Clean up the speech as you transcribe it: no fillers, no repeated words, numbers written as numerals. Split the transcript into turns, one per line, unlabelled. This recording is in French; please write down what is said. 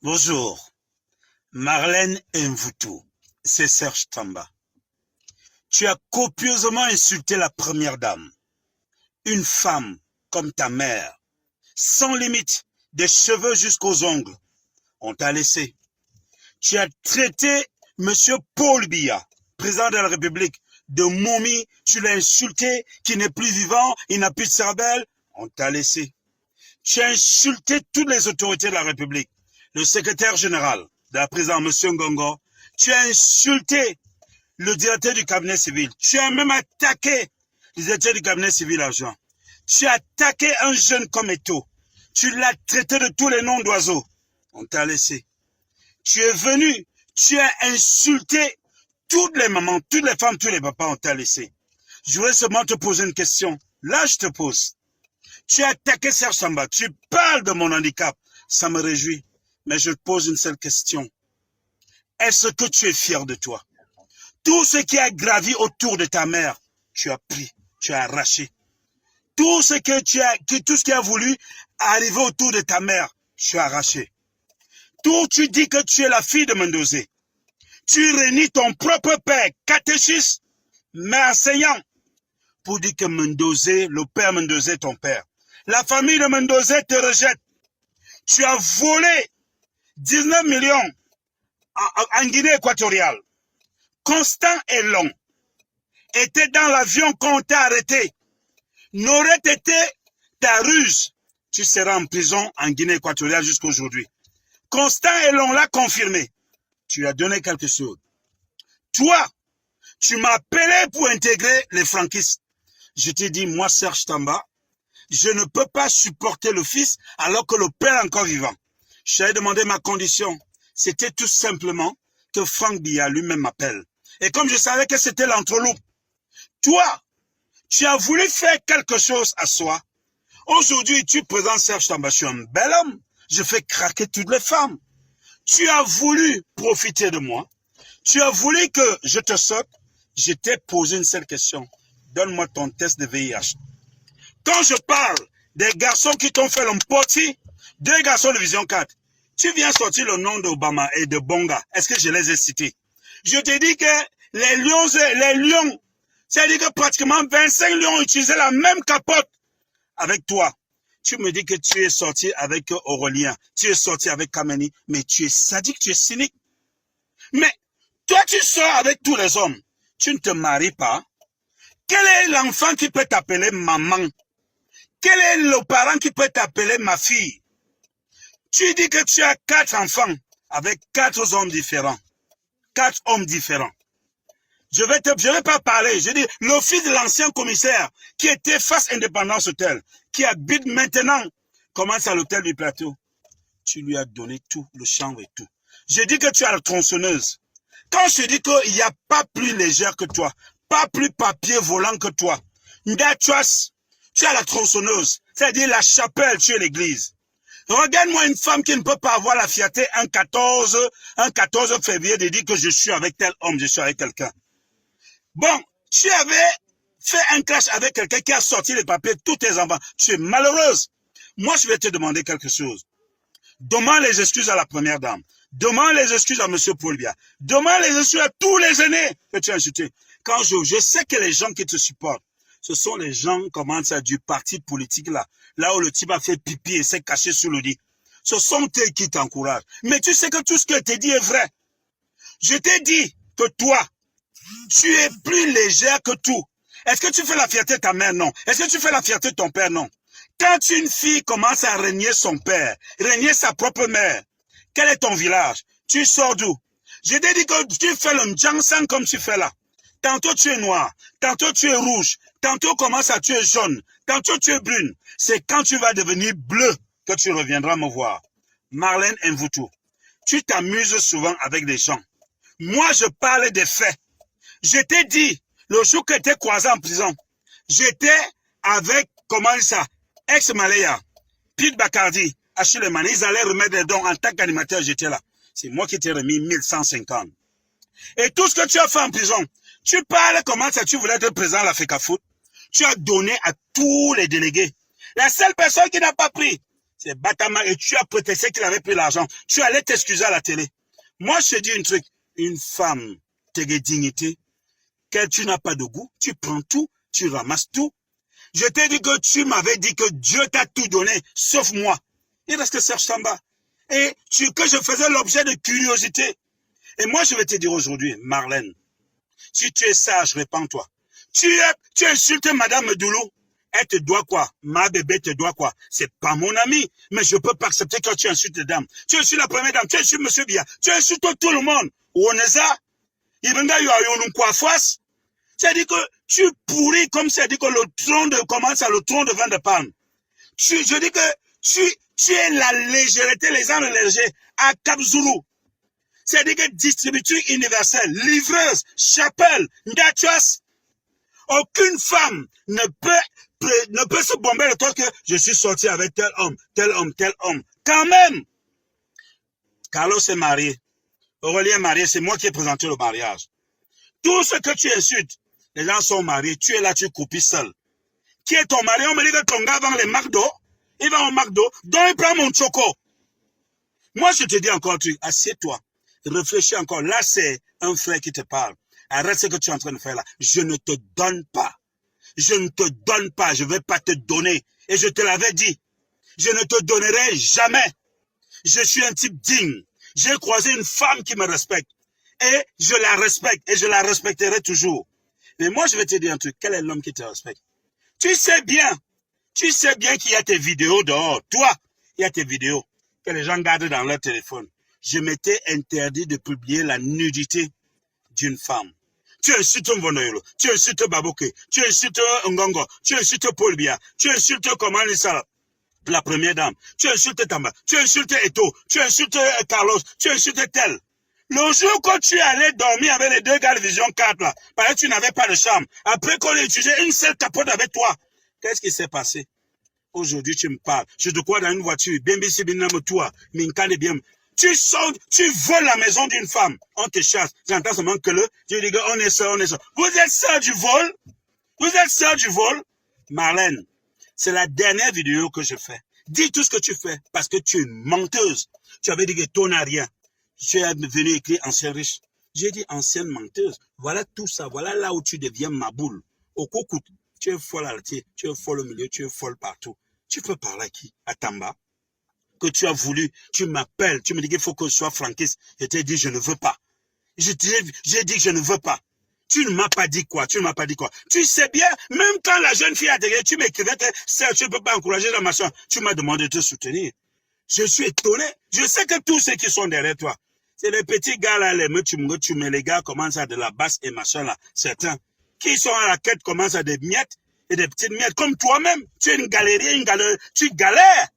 Bonjour, Marlène Mvutu, c'est Serge Tamba. Tu as copieusement insulté la première dame, une femme comme ta mère, sans limite, des cheveux jusqu'aux ongles. On t'a laissé. Tu as traité Monsieur Paul Biya, président de la République, de momie, tu l'as insulté, qui n'est plus vivant, il n'a plus de cervelle. On t'a laissé. Tu as insulté toutes les autorités de la République. Le secrétaire général de la présidence, M. Ngongo, tu as insulté le directeur du cabinet civil. Tu as même attaqué le directeur du cabinet civil adjoint. Tu as attaqué un jeune comme Eto. Tu l'as traité de tous les noms d'oiseaux. On t'a laissé. Tu es venu, tu as insulté toutes les mamans, toutes les femmes, tous les papas, on t'a laissé. Je voulais seulement te poser une question. Là, je te pose. Tu as attaqué Serge Tamba. Tu parles de mon handicap. Ça me réjouit. Mais je te pose une seule question. Est-ce que tu es fier de toi? Tout ce qui a gravi autour de ta mère, tu as pris, tu as arraché. Tout ce qui a voulu arriver autour de ta mère, tu as arraché. Tu dis que tu es la fille de Mendozé. Tu réunis ton propre père, catéchiste, mais enseignant, pour dire que Mendozé, le père Mendozé est ton père. La famille de Mendozé te rejette. Tu as volé 19 millions en Guinée équatoriale. Constant et long. Était dans l'avion quand on t'a arrêté. N'aurait été ta ruse, tu seras en prison en Guinée équatoriale jusqu'à aujourd'hui. Constant et long l'a confirmé. Tu as donné quelque chose. Toi, tu m'as appelé pour intégrer les franquistes. Je t'ai dit, moi, Serge Tamba, je ne peux pas supporter le fils alors que le père est encore vivant. Je t'avais demandé ma condition. C'était tout simplement que Franck Biya lui-même m'appelle. Et comme je savais que c'était l'entreloupe, toi, tu as voulu faire quelque chose à soi. Aujourd'hui, tu présentes Serge Tamba, je suis un bel homme. Je fais craquer toutes les femmes. Tu as voulu profiter de moi. Tu as voulu que je te saute. Je t'ai posé une seule question. Donne-moi ton test de VIH. Quand je parle des garçons qui t'ont fait l'emporter, 2 garçons de Vision 4, tu viens sortir le nom d'Obama et de Bonga. Est-ce que je les ai cités? Je te dis que les lions, c'est-à-dire que pratiquement 25 lions ont utilisé la même capote avec toi. Tu me dis que tu es sorti avec Aurélien, tu es sorti avec Kameni, mais tu es sadique, tu es cynique. Mais toi, tu sors avec tous les hommes. Tu ne te maries pas. Quel est l'enfant qui peut t'appeler maman? Quel est le parent qui peut t'appeler ma fille? Tu dis que tu as 4 enfants avec 4 hommes différents. 4 hommes différents. Je vais pas parler. Je dis, le fils de l'ancien commissaire qui était face Indépendance Hôtel, qui habite maintenant, commence à l'hôtel du Plateau. Tu lui as donné tout, le chambre et tout. Je dis que tu as la tronçonneuse. Quand je dis qu'il n'y a pas plus légère que toi, pas plus papier volant que toi, tu as la tronçonneuse, c'est-à-dire la chapelle, tu es l'église. Regarde-moi une femme qui ne peut pas avoir la fierté un 14 février de dire que je suis avec tel homme, je suis avec quelqu'un. Bon, tu avais fait un clash avec quelqu'un qui a sorti les papiers de tous tes enfants. Tu es malheureuse. Moi, je vais te demander quelque chose. Demande les excuses à la première dame. Demande les excuses à M. Paul Biya. Demande les excuses à tous les aînés que tu as insultés. Quand je sais que les gens qui te supportent, ce sont les gens, comment ça, du parti politique là. Là où le type a fait pipi et s'est caché sous le lit. Ce sont eux qui t'encouragent. Mais tu sais que tout ce que je t'ai dit est vrai. Je t'ai dit que toi, tu es plus légère que tout. Est-ce que tu fais la fierté de ta mère? Non. Est-ce que tu fais la fierté de ton père? Non. Quand une fille commence à régner son père, régner sa propre mère, quel est ton village? Tu sors d'où? Je t'ai dit que tu fais le Njangsan comme tu fais là. Tantôt tu es noir, tantôt tu es rouge, tantôt tu es jaune, tantôt tu es brune. C'est quand tu vas devenir bleu que tu reviendras me voir. Marlène Mvutu, tu t'amuses souvent avec des gens. Moi, je parle des faits. Je t'ai dit, le jour que tu étais croisé en prison, j'étais avec, comment ça, ex-Malaya, Pete Bacardi, Achille Mané, ils allaient remettre des dons en tant qu'animateur, j'étais là. C'est moi qui t'ai remis 1150. Et tout ce que tu as fait en prison, tu parles comment ça, tu voulais être présent à la FECAFOOT. Tu as donné à tous les délégués. La seule personne qui n'a pas pris, C'est Batama et tu as prétexté qu'il avait pris l'argent. Tu allais t'excuser à la télé. Moi, je te dis un truc. Une femme, t'as de dignité. Quand tu n'as pas de goût, tu prends tout, tu ramasses tout. Je t'ai dit que tu m'avais dit que Dieu t'a tout donné, sauf moi. Il reste que Serge Tamba. Et que je faisais l'objet de curiosité. Et moi, je vais te dire aujourd'hui, Marlène, si tu es sage, répands-toi. Tu insultes Madame Doulou. Elle te doit quoi? Ma bébé te doit quoi? C'est pas mon ami. Mais je peux pas accepter quand tu insultes les dames. Tu insultes la première dame, tu insultes Monsieur Bia, tu insultes tout le monde. Oneza, Ibenga Yoyon Kwafas. C'est-à-dire que tu pourris comme c'est dit que le tronc de vin de palme. Je dis que tu es la légèreté, les gens légers à Kapzulu. C'est-à-dire que distributrice universelle, livreuse, chapelle, ngatuas. Aucune femme ne peut se bomber le temps que je suis sorti avec tel homme, tel homme, tel homme. Quand même, Carlos est marié. Aurélien est marié, c'est moi qui ai présenté le mariage. Tout ce que tu insultes, les gens sont mariés, tu es là, tu copies seul. Qui est ton mari? On me dit que ton gars va les McDo, il va au McDo, donc il prend mon choco. Moi, je te dis encore un truc, assieds-toi, réfléchis encore. Là, c'est un frère qui te parle. Arrête ce que tu es en train de faire là. Je ne te donne pas. Je ne te donne pas. Je ne vais pas te donner. Et je te l'avais dit. Je ne te donnerai jamais. Je suis un type digne. J'ai croisé une femme qui me respecte. Et je la respecte. Et je la respecterai toujours. Mais moi, je vais te dire un truc. Quel est l'homme qui te respecte? Tu sais bien qu'il y a tes vidéos dehors. Toi, il y a tes vidéos que les gens gardent dans leur téléphone. Je m'étais interdit de publier la nudité d'une femme. Tu insultes Mvonoyolo, tu insultes Baboke, tu insultes Ngongo, tu insultes Paul Biya, tu insultes comment la première dame, tu insultes Tamba, tu insultes Eto, tu insultes Carlos, tu insultes tel. Le jour que tu allais dormir avec les deux gars de Vision 4 là, parce que tu n'avais pas de chambre, après qu'on ait utilisé une seule capote avec toi, qu'est-ce qui s'est passé? Aujourd'hui, tu me parles. Je te crois dans une voiture. Tu voles la maison d'une femme. On te chasse. J'entends seulement que tu dis on est seul, on est seul. Vous êtes seul du vol? Vous êtes seul du vol? Marlène, c'est la dernière vidéo que je fais. Dis tout ce que tu fais parce que tu es une menteuse. Tu avais dit que tu n'as rien. Tu es venu écrire ancien riche. J'ai dit ancienne menteuse. Voilà tout ça. Voilà là où tu deviens ma boule. Au coco. Tu es folle à la tête, tu es folle au milieu, tu es folle partout. Tu peux parler à qui? À Tamba? Que tu as voulu, tu m'appelles, tu me dis qu'il faut que je sois franquiste. Je t'ai dit, je ne veux pas. J'ai dit que je ne veux pas. Tu ne m'as pas dit quoi, tu ne m'as pas dit quoi. Tu sais bien, même quand la jeune fille a derrière, tu m'écrivais que tu ne peux pas encourager la machin. Tu m'as demandé de te soutenir. Je suis étonné. Je sais que tous ceux qui sont derrière toi, c'est les petits gars là, les les gars commencent à de la basse et machin là, certains. Qui sont à la quête commencent à des miettes et des petites miettes. Comme toi-même, tu es une galérienne, tu galères.